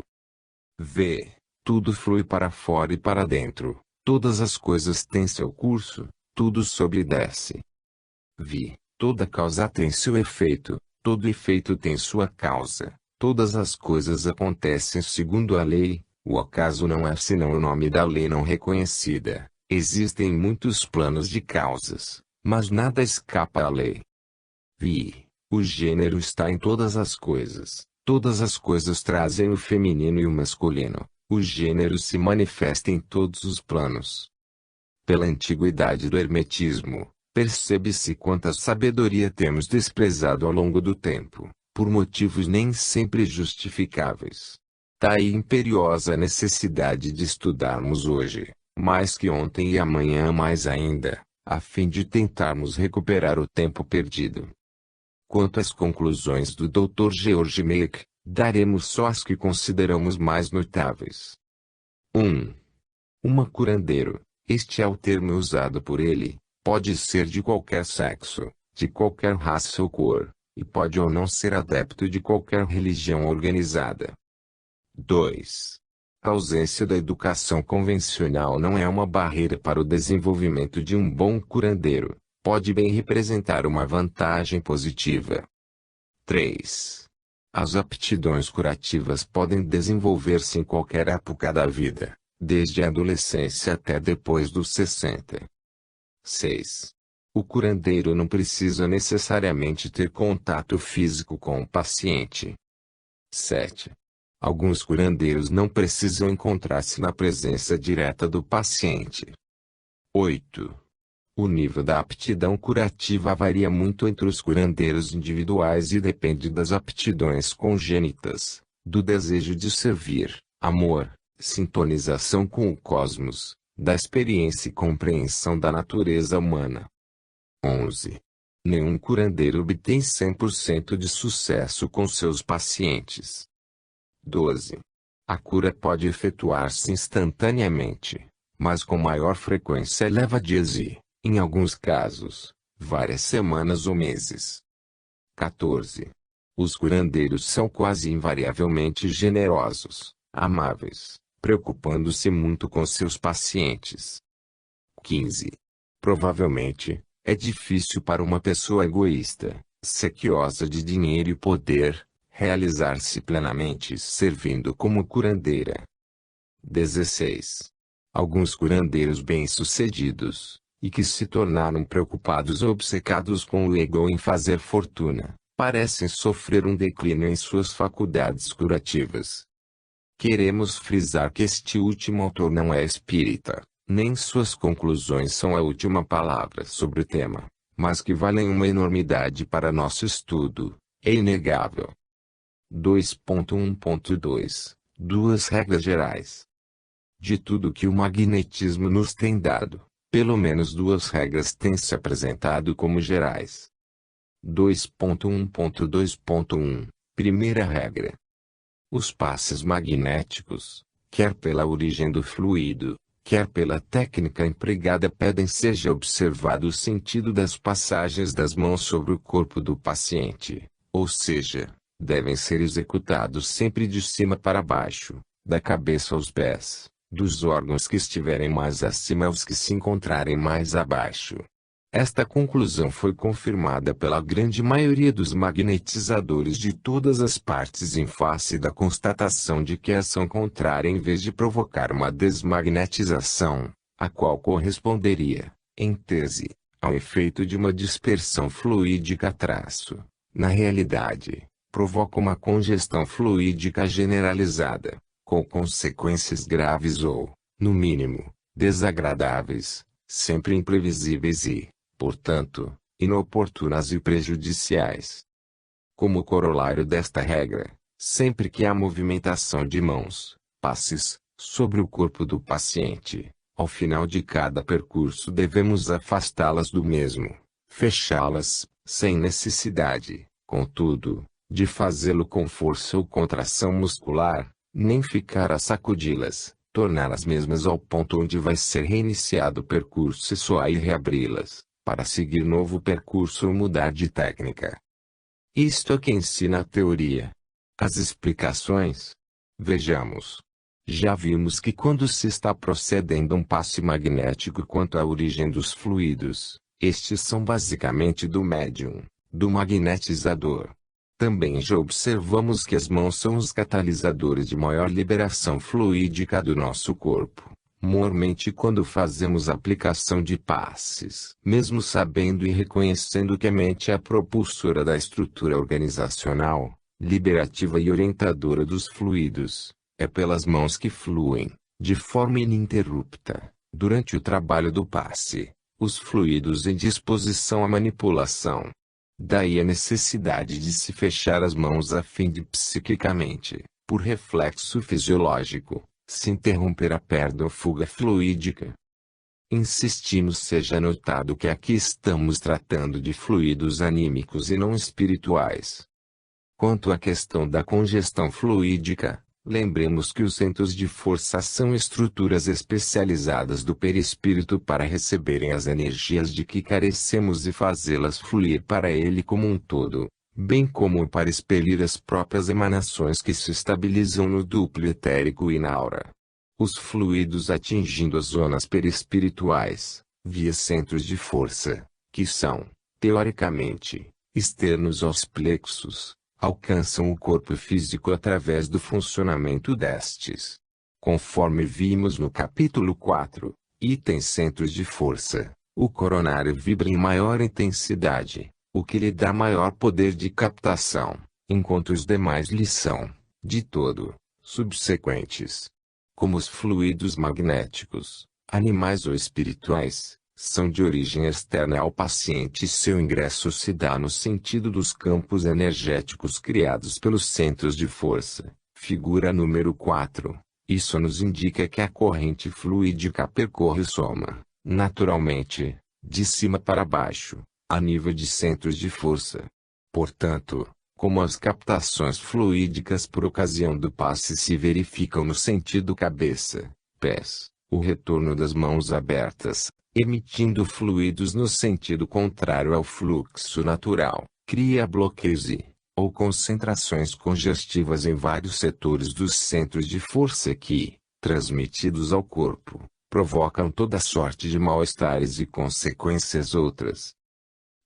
V, tudo flui para fora e para dentro, todas as coisas têm seu curso, tudo sobe e desce. Vi, toda causa tem seu efeito, todo efeito tem sua causa, todas as coisas acontecem segundo a lei, o acaso não é senão o nome da lei não reconhecida. Existem muitos planos de causas, mas nada escapa à lei. Vi, o gênero está em todas as coisas trazem o feminino e o masculino, o gênero se manifesta em todos os planos. Pela antiguidade do hermetismo, percebe-se quanta sabedoria temos desprezado ao longo do tempo, por motivos nem sempre justificáveis. Daí imperiosa necessidade de estudarmos hoje, mais que ontem e amanhã mais ainda, a fim de tentarmos recuperar o tempo perdido. Quanto às conclusões do Dr. George Meek, daremos só as que consideramos mais notáveis. 1. Uma curandeiro, este é o termo usado por ele, pode ser de qualquer sexo, de qualquer raça ou cor, e pode ou não ser adepto de qualquer religião organizada. 2. A ausência da educação convencional não é uma barreira para o desenvolvimento de um bom curandeiro, pode bem representar uma vantagem positiva. 3. As aptidões curativas podem desenvolver-se em qualquer época da vida, desde a adolescência até depois dos 60. 6. O curandeiro não precisa necessariamente ter contato físico com o paciente. 7. Alguns curandeiros não precisam encontrar-se na presença direta do paciente. 8. O nível da aptidão curativa varia muito entre os curandeiros individuais e depende das aptidões congênitas, do desejo de servir, amor, sintonização com o cosmos, da experiência e compreensão da natureza humana. 11. Nenhum curandeiro obtém 100% de sucesso com seus pacientes. 12. A cura pode efetuar-se instantaneamente, mas com maior frequência leva dias e, em alguns casos, várias semanas ou meses. 14. Os curandeiros são quase invariavelmente generosos, amáveis, preocupando-se muito com seus pacientes. 15. Provavelmente, é difícil para uma pessoa egoísta, sequiosa de dinheiro e poder, realizar-se plenamente servindo como curandeira. 16. Alguns curandeiros bem-sucedidos, e que se tornaram preocupados ou obcecados com o ego em fazer fortuna, parecem sofrer um declínio em suas faculdades curativas. Queremos frisar que este último autor não é espírita, nem suas conclusões são a última palavra sobre o tema, mas que valem uma enormidade para nosso estudo, é inegável. 2.1.2 Duas regras gerais. De tudo que o magnetismo nos tem dado, pelo menos duas regras têm se apresentado como gerais. 2.1.2.1 Primeira regra. Os passes magnéticos, quer pela origem do fluido, quer pela técnica empregada, pedem seja observado o sentido das passagens das mãos sobre o corpo do paciente, ou seja, devem ser executados sempre de cima para baixo, da cabeça aos pés, dos órgãos que estiverem mais acima aos que se encontrarem mais abaixo. Esta conclusão foi confirmada pela grande maioria dos magnetizadores de todas as partes em face da constatação de que a ação contrária, em vez de provocar uma desmagnetização, a qual corresponderia, em tese, ao efeito de uma dispersão fluídica na realidade, provoca uma congestão fluídica generalizada, com consequências graves ou, no mínimo, desagradáveis, sempre imprevisíveis e, portanto, inoportunas e prejudiciais. Como corolário desta regra, sempre que há movimentação de mãos, passes, sobre o corpo do paciente, ao final de cada percurso devemos afastá-las do mesmo, fechá-las, sem necessidade, contudo, de fazê-lo com força ou contração muscular, nem ficar a sacudi-las, tornar as mesmas ao ponto onde vai ser reiniciado o percurso e só aí reabri-las, para seguir novo percurso ou mudar de técnica. Isto é que ensina a teoria. As explicações? Vejamos. Já vimos que quando se está procedendo a um passe magnético quanto à origem dos fluidos, estes são basicamente do médium, do magnetizador. Também já observamos que as mãos são os catalisadores de maior liberação fluídica do nosso corpo, mormente quando fazemos aplicação de passes. Mesmo sabendo e reconhecendo que a mente é a propulsora da estrutura organizacional, liberativa e orientadora dos fluidos, é pelas mãos que fluem, de forma ininterrupta, durante o trabalho do passe, os fluidos em disposição à manipulação. Daí a necessidade de se fechar as mãos a fim de psiquicamente, por reflexo fisiológico, se interromper a perda ou fuga fluídica. Insistimos seja notado que aqui estamos tratando de fluidos anímicos e não espirituais. Quanto à questão da congestão fluídica, lembremos que os centros de força são estruturas especializadas do perispírito para receberem as energias de que carecemos e fazê-las fluir para ele como um todo, bem como para expelir as próprias emanações que se estabilizam no duplo etérico e na aura. Os fluidos atingindo as zonas perispirituais, via centros de força, que são, teoricamente, externos aos plexos, alcançam o corpo físico através do funcionamento destes. Conforme vimos no capítulo 4, item centros de força, o coronário vibra em maior intensidade, o que lhe dá maior poder de captação, enquanto os demais lhe são, de todo, subsequentes. Como os fluidos magnéticos, animais ou espirituais, são de origem externa ao paciente e seu ingresso se dá no sentido dos campos energéticos criados pelos centros de força, figura número 4. Isso nos indica que a corrente fluídica percorre o soma, naturalmente, de cima para baixo, a nível de centros de força. Portanto, como as captações fluídicas por ocasião do passe se verificam no sentido cabeça, pés, o retorno das mãos abertas, emitindo fluidos no sentido contrário ao fluxo natural, cria bloqueios ou concentrações congestivas em vários setores dos centros de força que, transmitidos ao corpo, provocam toda sorte de mal-estares e consequências outras.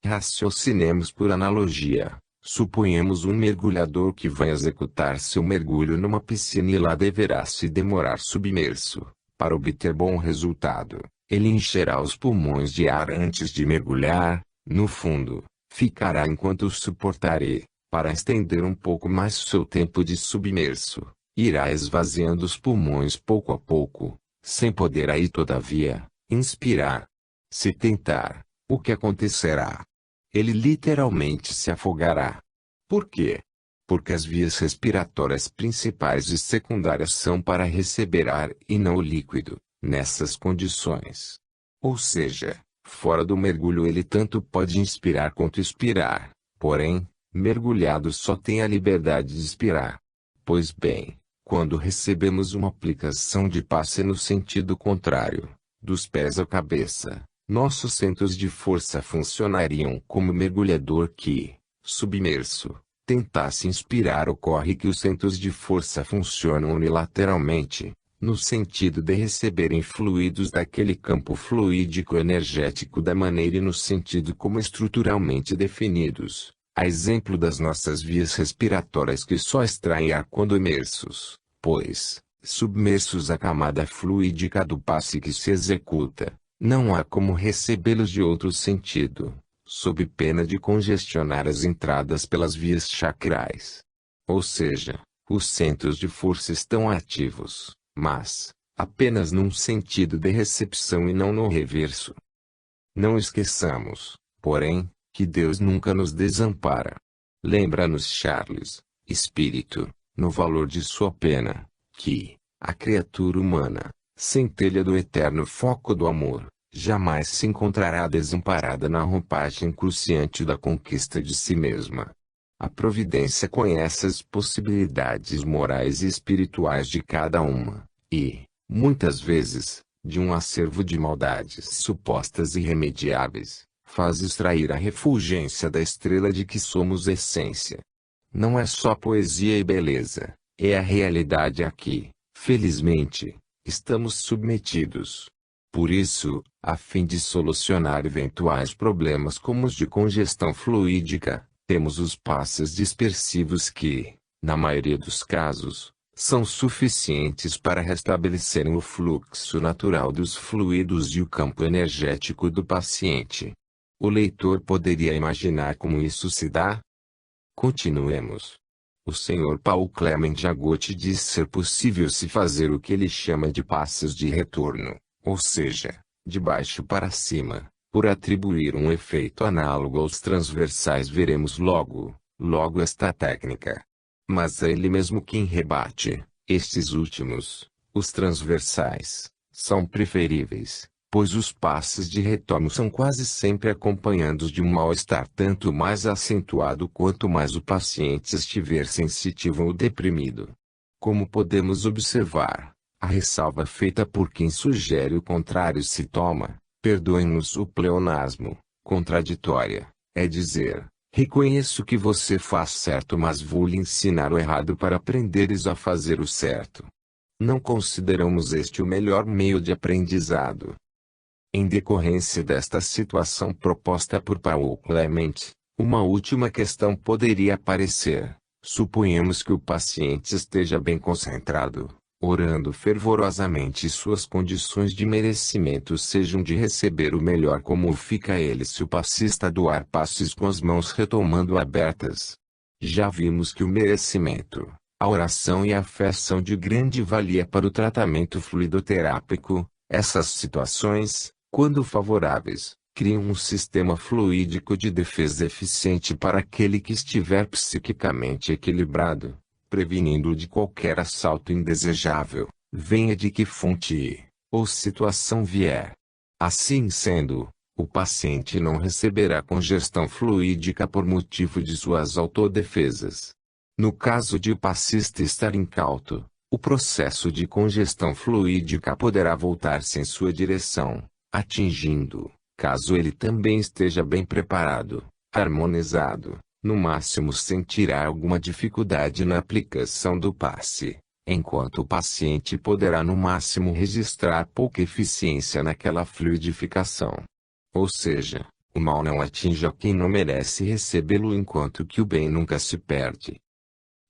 Raciocinemos por analogia. Suponhamos um mergulhador que vai executar seu mergulho numa piscina e lá deverá se demorar submerso. Para obter bom resultado, ele encherá os pulmões de ar antes de mergulhar. No fundo, ficará enquanto suportará. Para estender um pouco mais seu tempo de submerso, irá esvaziando os pulmões pouco a pouco, sem poder aí todavia, inspirar. Se tentar, o que acontecerá? Ele literalmente se afogará. Por quê? Porque as vias respiratórias principais e secundárias são para receber ar e não o líquido, nessas condições. Ou seja, fora do mergulho ele tanto pode inspirar quanto expirar, porém, mergulhado só tem a liberdade de expirar. Pois bem, quando recebemos uma aplicação de passe no sentido contrário, dos pés à cabeça, nossos centros de força funcionariam como mergulhador que, submerso, tentasse inspirar. Ocorre que os centros de força funcionam unilateralmente, no sentido de receberem fluidos daquele campo fluídico energético da maneira e no sentido como estruturalmente definidos, a exemplo das nossas vias respiratórias que só extraem ar quando imersos, pois, submersos à camada fluídica do passe que se executa, não há como recebê-los de outro sentido, sob pena de congestionar as entradas pelas vias chacrais. Ou seja, os centros de força estão ativos, mas, apenas num sentido de recepção e não no reverso. Não esqueçamos, porém, que Deus nunca nos desampara. Lembra-nos Charles, Espírito, no valor de sua pena, que, a criatura humana, centelha do eterno foco do amor, jamais se encontrará desamparada na roupagem cruciante da conquista de si mesma. A providência conhece as possibilidades morais e espirituais de cada uma, e, muitas vezes, de um acervo de maldades supostas irremediáveis, faz extrair a refulgência da estrela de que somos essência. Não é só poesia e beleza, é a realidade a que, felizmente, estamos submetidos. Por isso, a fim de solucionar eventuais problemas como os de congestão fluídica, temos os passes dispersivos que, na maioria dos casos, são suficientes para restabelecerem o fluxo natural dos fluidos e o campo energético do paciente. O leitor poderia imaginar como isso se dá? Continuemos. O Sr. Paul Clement Jagotti diz ser possível se fazer o que ele chama de passes de retorno, ou seja, de baixo para cima, por atribuir um efeito análogo aos transversais. Veremos logo esta técnica. Mas é ele mesmo quem rebate, estes últimos, os transversais, são preferíveis, pois os passes de retorno são quase sempre acompanhados de um mal-estar tanto mais acentuado quanto mais o paciente estiver sensitivo ou deprimido. Como podemos observar, a ressalva feita por quem sugere o contrário se toma, perdoem-nos o pleonasmo, contraditória, é dizer: reconheço que você faz certo, mas vou lhe ensinar o errado para aprenderes a fazer o certo. Não consideramos este o melhor meio de aprendizado. Em decorrência desta situação proposta por Paul Clement, uma última questão poderia aparecer. Suponhamos que o paciente esteja bem concentrado, orando fervorosamente e suas condições de merecimento sejam de receber o melhor. Como fica ele se o passista doar passes com as mãos retomando abertas? Já vimos que o merecimento, a oração e a fé são de grande valia para o tratamento fluidoterápico. Essas situações, quando favoráveis, criam um sistema fluídico de defesa eficiente para aquele que estiver psiquicamente equilibrado, prevenindo-o de qualquer assalto indesejável, venha de que fonte ou situação vier. Assim sendo, o paciente não receberá congestão fluídica por motivo de suas autodefesas. No caso de o passista estar incauto, o processo de congestão fluídica poderá voltar-se em sua direção, atingindo, caso ele também esteja bem preparado, harmonizado, no máximo sentirá alguma dificuldade na aplicação do passe, enquanto o paciente poderá no máximo registrar pouca eficiência naquela fluidificação. Ou seja, O mal não atinge a quem não merece recebê-lo, enquanto que o bem nunca se perde.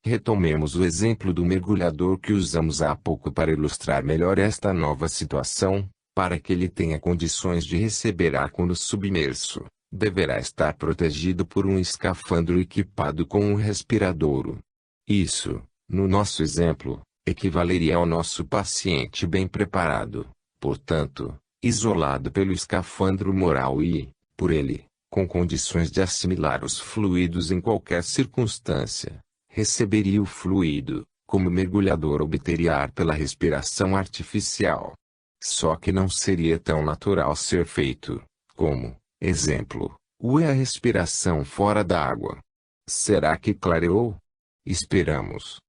Retomemos o exemplo do mergulhador que usamos há pouco para ilustrar melhor esta nova situação. Para que ele tenha condições de receber ar quando submerso, deverá estar protegido por um escafandro equipado com um respiradouro. Isso, no nosso exemplo, equivaleria ao nosso paciente bem preparado, portanto, isolado pelo escafandro moral e, por ele, com condições de assimilar os fluidos em qualquer circunstância. Receberia o fluido, como o mergulhador obteria ar pela respiração artificial. Só que não seria tão natural ser feito, como, exemplo, a respiração fora da água. Será que clareou? Esperamos.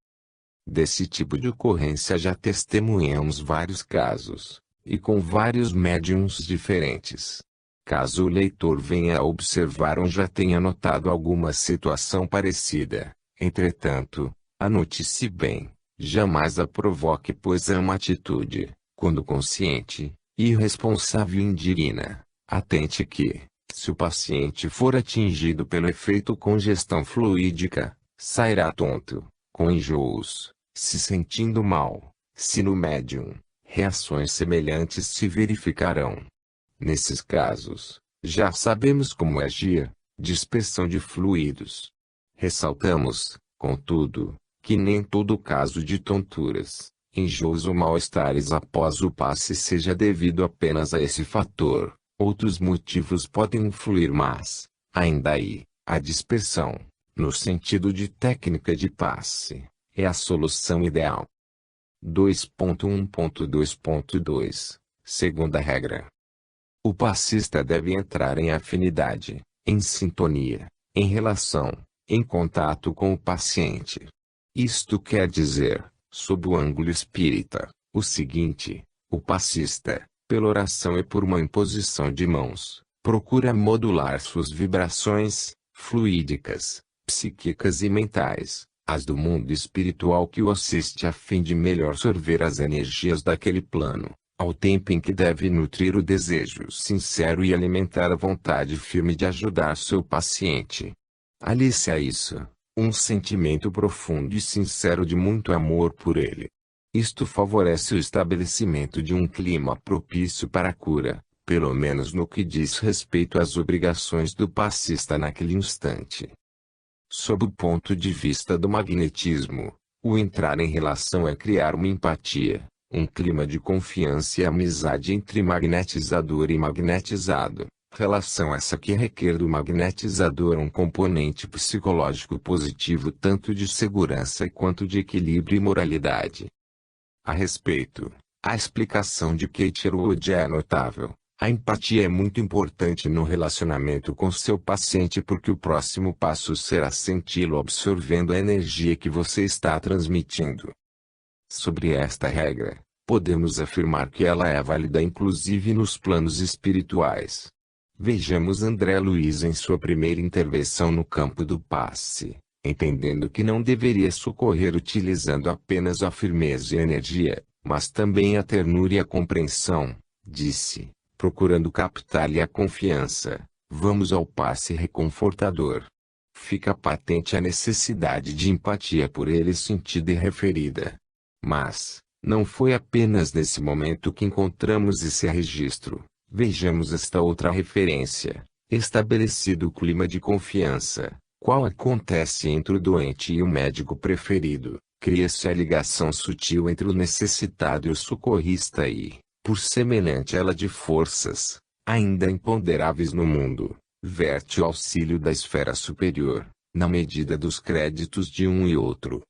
Desse tipo de ocorrência já testemunhamos vários casos, e com vários médiuns diferentes. Caso o leitor venha a observar ou já tenha notado alguma situação parecida, entretanto, anote-se bem, jamais a provoque, pois é uma atitude, quando consciente, irresponsável e indigna. Atente que, se o paciente for atingido pelo efeito congestão fluídica, sairá tonto, com enjoos, se sentindo mal. Se no médium, reações semelhantes se verificarão. Nesses casos, já sabemos como agir: dispersão de fluidos. Ressaltamos, contudo, que nem todo caso de tonturas, enjoos ou mal-estares após o passe seja devido apenas a esse fator. Outros motivos podem influir, mas, ainda aí, a dispersão, no sentido de técnica de passe, é a solução ideal. 2.1.2.2 Segunda regra. O passista deve entrar em afinidade, em sintonia, em relação, em contato com o paciente. Isto quer dizer, sob o ângulo espírita, o seguinte: o passista, pela oração e por uma imposição de mãos, procura modular suas vibrações, fluídicas, psíquicas e mentais, as do mundo espiritual que o assiste, a fim de melhor sorver as energias daquele plano, ao tempo em que deve nutrir o desejo sincero e alimentar a vontade firme de ajudar seu paciente. Alice a isso, um sentimento profundo e sincero de muito amor por ele. Isto favorece o estabelecimento de um clima propício para a cura, pelo menos no que diz respeito às obrigações do passista naquele instante. Sob o ponto de vista do magnetismo, o entrar em relação é criar uma empatia, um clima de confiança e amizade entre magnetizador e magnetizado. Relação essa que requer do magnetizador um componente psicológico positivo, tanto de segurança quanto de equilíbrio e moralidade. A respeito, a explicação de Kate Wood é notável. A empatia é muito importante no relacionamento com seu paciente, porque o próximo passo será senti-lo absorvendo a energia que você está transmitindo. Sobre esta regra, podemos afirmar que ela é válida inclusive nos planos espirituais. Vejamos André Luiz em sua primeira intervenção no campo do passe, entendendo que não deveria socorrer utilizando apenas a firmeza e a energia, mas também a ternura e a compreensão, disse, procurando captar-lhe a confiança: vamos ao passe reconfortador. Fica patente a necessidade de empatia por ele sentida e referida. Mas, não foi apenas nesse momento que encontramos esse registro. Vejamos esta outra referência: estabelecido o clima de confiança, qual acontece entre o doente e o médico preferido, cria-se a ligação sutil entre o necessitado e o socorrista e, por semelhante ela de forças, ainda imponderáveis no mundo, verte o auxílio da esfera superior, na medida dos créditos de um e outro.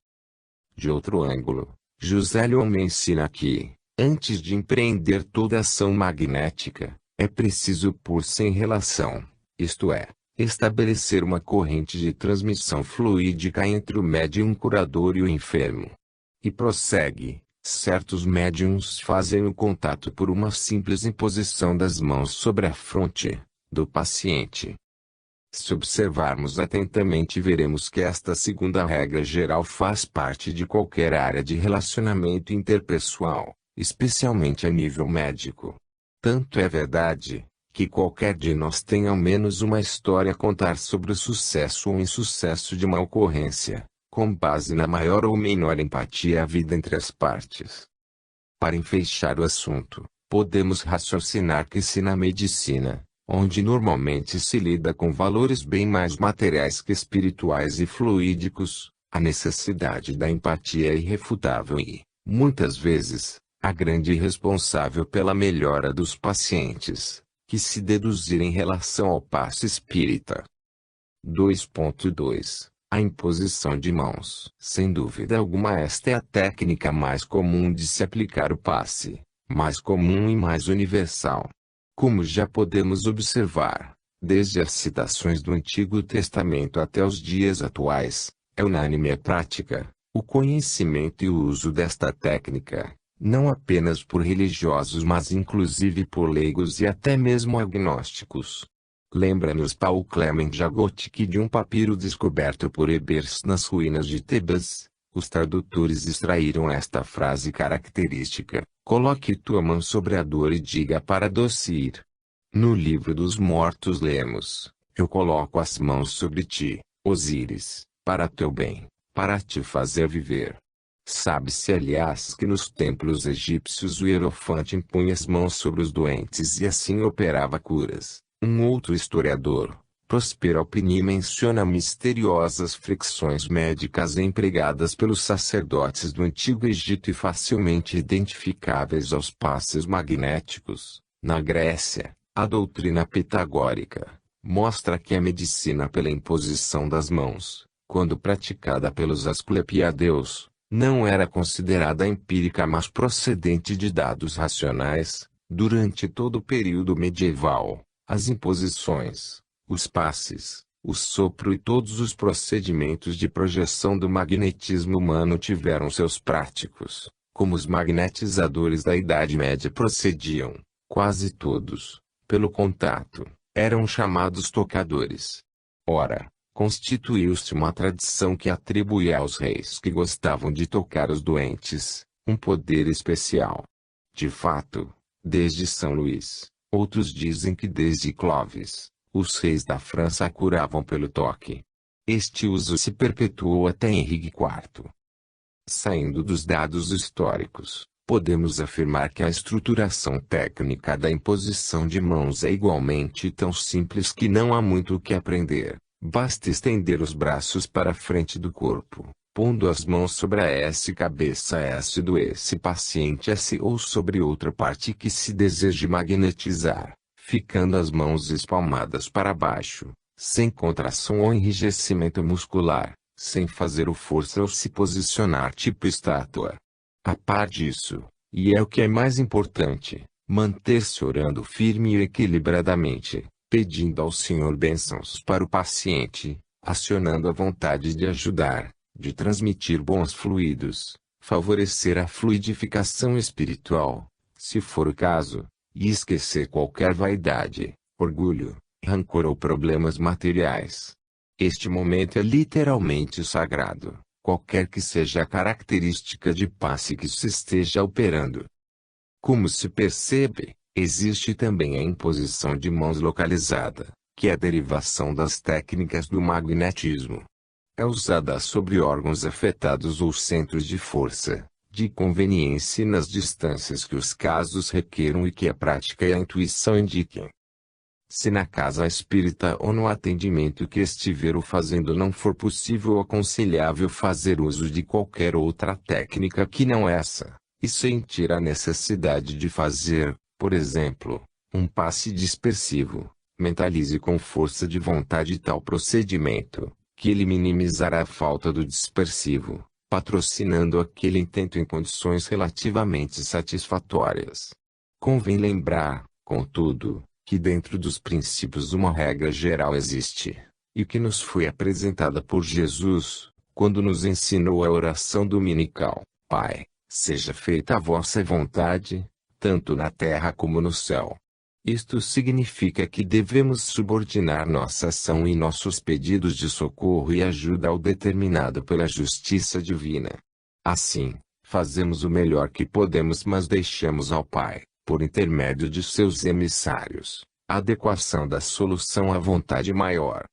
De outro ângulo, José Leon me ensina que, antes de empreender toda ação magnética, é preciso pôr-se em relação, isto é, estabelecer uma corrente de transmissão fluídica entre o médium curador e o enfermo. E prossegue: certos médiums fazem o contato por uma simples imposição das mãos sobre a fronte do paciente. Se observarmos atentamente, veremos que esta segunda regra geral faz parte de qualquer área de relacionamento interpessoal, especialmente a nível médico. Tanto é verdade, Que qualquer de nós tenha ao menos uma história a contar sobre o sucesso ou insucesso de uma ocorrência, com base na maior ou menor empatia à vida entre as partes. Para enfeixar o assunto, podemos raciocinar que se na medicina, onde normalmente se lida com valores bem mais materiais que espirituais e fluídicos, a necessidade da empatia é irrefutável e, muitas vezes, a grande responsável pela melhora dos pacientes, que se deduzir em relação ao passe espírita. 2.2 A imposição de mãos. Sem dúvida alguma, esta é a técnica mais comum de se aplicar o passe, mais comum e mais universal. Como já podemos observar, desde as citações do Antigo Testamento até os dias atuais, é unânime a prática, o conhecimento e o uso desta técnica, não apenas por religiosos mas inclusive por leigos e até mesmo agnósticos. Lembra-nos Paul Clement Jagot que de um papiro descoberto por Ebers nas ruínas de Tebas, os tradutores extraíram esta frase característica: coloque tua mão sobre a dor e diga para Dosir. No livro dos mortos lemos: eu coloco as mãos sobre ti, Osíris, para teu bem, para te fazer viver. Sabe-se aliás que nos templos egípcios o hierofante impunha as mãos sobre os doentes e assim operava curas. Um outro historiador, Próspero Alpini, menciona misteriosas fricções médicas empregadas pelos sacerdotes do Antigo Egito e facilmente identificáveis aos passes magnéticos. Na Grécia, a doutrina pitagórica mostra que a medicina pela imposição das mãos, quando praticada pelos asclepiadeus, não era considerada empírica mas procedente de dados racionais. Durante todo o período medieval, as imposições, os passes, o sopro e todos os procedimentos de projeção do magnetismo humano tiveram seus práticos, como os magnetizadores da Idade Média procediam, quase todos, pelo contato, eram chamados tocadores. Ora, constituiu-se uma tradição que atribuía aos reis que gostavam de tocar os doentes, um poder especial. De fato, desde São Luís, outros dizem que desde Clovis, os reis da França a curavam pelo toque. Este uso se perpetuou até Henrique IV. Saindo dos dados históricos, podemos afirmar que a estruturação técnica da imposição de mãos é igualmente tão simples que não há muito o que aprender. Basta estender os braços para a frente do corpo, pondo as mãos sobre a cabeça do paciente ou sobre outra parte que se deseje magnetizar, ficando as mãos espalmadas para baixo, sem contração ou enrijecimento muscular, sem fazer o força ou se posicionar tipo estátua. A par disso, e é o que é mais importante, manter-se orando firme e equilibradamente, pedindo ao Senhor bênçãos para o paciente, acionando a vontade de ajudar, de transmitir bons fluidos, favorecer a fluidificação espiritual, se for o caso, e esquecer qualquer vaidade, orgulho, rancor ou problemas materiais. Este momento é literalmente sagrado, qualquer que seja a característica de passe que se esteja operando. Como se percebe, existe também a imposição de mãos localizada, que é a derivação das técnicas do magnetismo. É usada sobre órgãos afetados ou centros de força, de conveniência e nas distâncias que os casos requeram e que a prática e a intuição indiquem. Se na casa espírita ou no atendimento que estiver o fazendo não for possível ou aconselhável fazer uso de qualquer outra técnica que não essa, e sentir a necessidade de fazer, por exemplo, um passe dispersivo, mentalize com força de vontade tal procedimento, que ele minimizará a falta do dispersivo, patrocinando aquele intento em condições relativamente satisfatórias. Convém lembrar, contudo, que dentro dos princípios uma regra geral existe, e que nos foi apresentada por Jesus, quando nos ensinou a oração dominical: Pai, seja feita a vossa vontade, tanto na terra como no céu. Isto significa que devemos subordinar nossa ação e nossos pedidos de socorro e ajuda ao determinado pela justiça divina. Assim, fazemos o melhor que podemos mas deixamos ao Pai, por intermédio de seus emissários, Adequação da solução à vontade maior.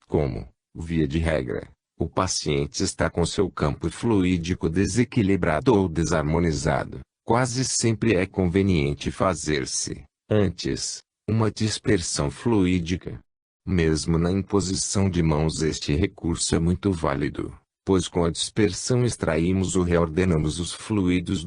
Como, via de regra, o paciente está com seu campo fluídico desequilibrado ou desarmonizado, quase sempre é conveniente fazer-se, antes, uma dispersão fluídica. Mesmo na imposição de mãos este recurso é muito válido, pois com a dispersão extraímos ou reordenamos os fluidos